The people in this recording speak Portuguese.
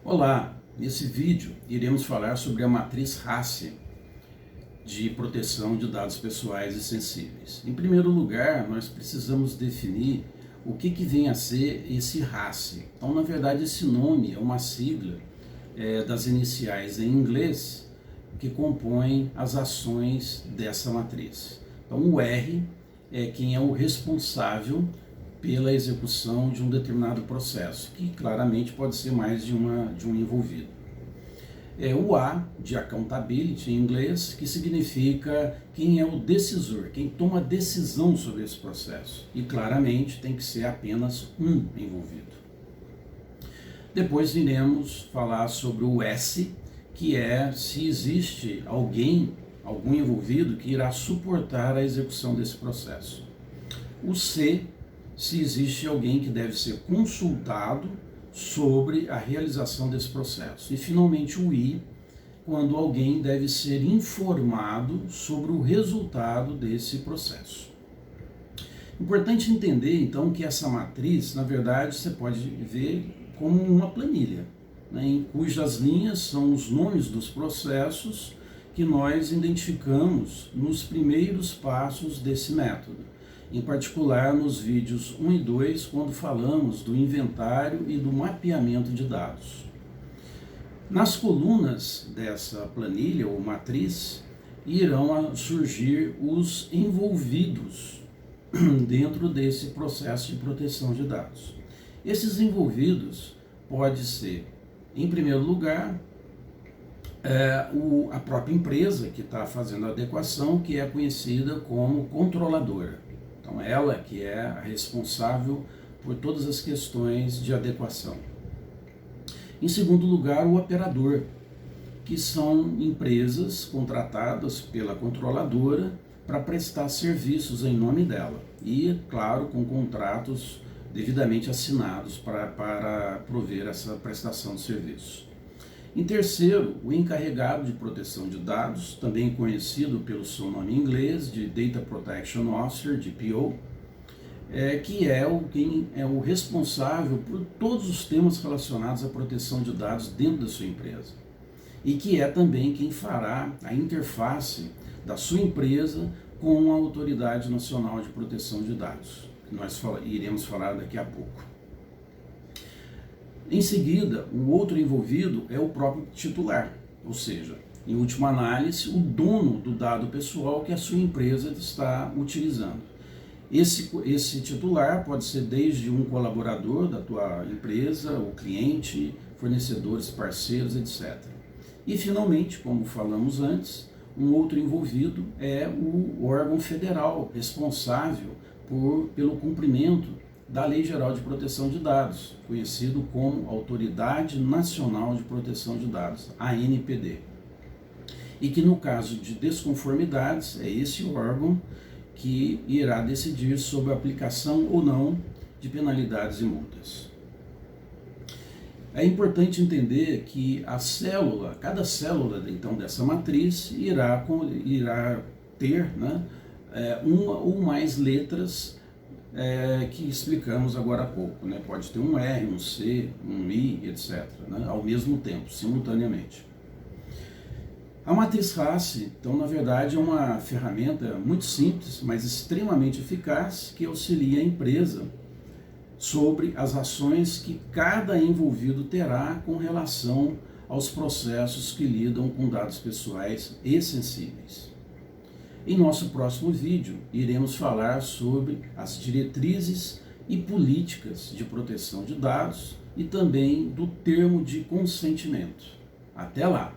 Olá, nesse vídeo iremos falar sobre a matriz RACI de proteção de dados pessoais e sensíveis. Em primeiro lugar, nós precisamos definir o que vem a ser esse RACI. Então, na verdade, esse nome é uma sigla das iniciais em inglês que compõem as ações dessa matriz. Então, o R é quem é o responsável pela execução de um determinado processo, que claramente pode ser mais de um envolvido. O A, de accountability em inglês, que significa quem é o decisor, quem toma a decisão sobre esse processo. E claramente tem que ser apenas um envolvido. Depois iremos falar sobre o S, que é se existe algum envolvido que irá suportar a execução desse processo. O C, se existe alguém que deve ser consultado sobre a realização desse processo. E finalmente o I, quando alguém deve ser informado sobre o resultado desse processo. Importante entender então que essa matriz, na verdade, você pode ver como uma planilha, né, em cujas linhas são os nomes dos processos que nós identificamos nos primeiros passos desse método. Em particular nos vídeos 1 e 2, quando falamos do inventário e do mapeamento de dados. Nas colunas dessa planilha ou matriz, irão surgir os envolvidos dentro desse processo de proteção de dados. Esses envolvidos pode ser, em primeiro lugar, a própria empresa que está fazendo a adequação, que é conhecida como controladora. Então, ela que é a responsável por todas as questões de adequação. Em segundo lugar, o operador, que são empresas contratadas pela controladora para prestar serviços em nome dela. E, claro, com contratos devidamente assinados para prover essa prestação de serviço. Em terceiro, o encarregado de proteção de dados, também conhecido pelo seu nome em inglês de Data Protection Officer, DPO, que quem é o responsável por todos os temas relacionados à proteção de dados dentro da sua empresa. E que é também quem fará a interface da sua empresa com a Autoridade Nacional de Proteção de Dados, que nós iremos falar daqui a pouco. Em seguida, o outro envolvido é o próprio titular, ou seja, em última análise, o dono do dado pessoal que a sua empresa está utilizando. Esse titular pode ser desde um colaborador da tua empresa, o cliente, fornecedores, parceiros, etc. E finalmente, como falamos antes, um outro envolvido é o órgão federal responsável pelo cumprimento da Lei Geral de Proteção de Dados, conhecido como Autoridade Nacional de Proteção de Dados, ANPD. E que no caso de desconformidades, é esse órgão que irá decidir sobre a aplicação ou não de penalidades e multas. É importante entender que cada célula então dessa matriz irá ter, né, uma ou mais letras que explicamos agora há pouco, né? Pode ter um R, um C, um I, etc., né? Ao mesmo tempo, simultaneamente. A matriz RACI, então, na verdade, é uma ferramenta muito simples, mas extremamente eficaz, que auxilia a empresa sobre as ações que cada envolvido terá com relação aos processos que lidam com dados pessoais e sensíveis. Em nosso próximo vídeo, iremos falar sobre as diretrizes e políticas de proteção de dados e também do termo de consentimento. Até lá!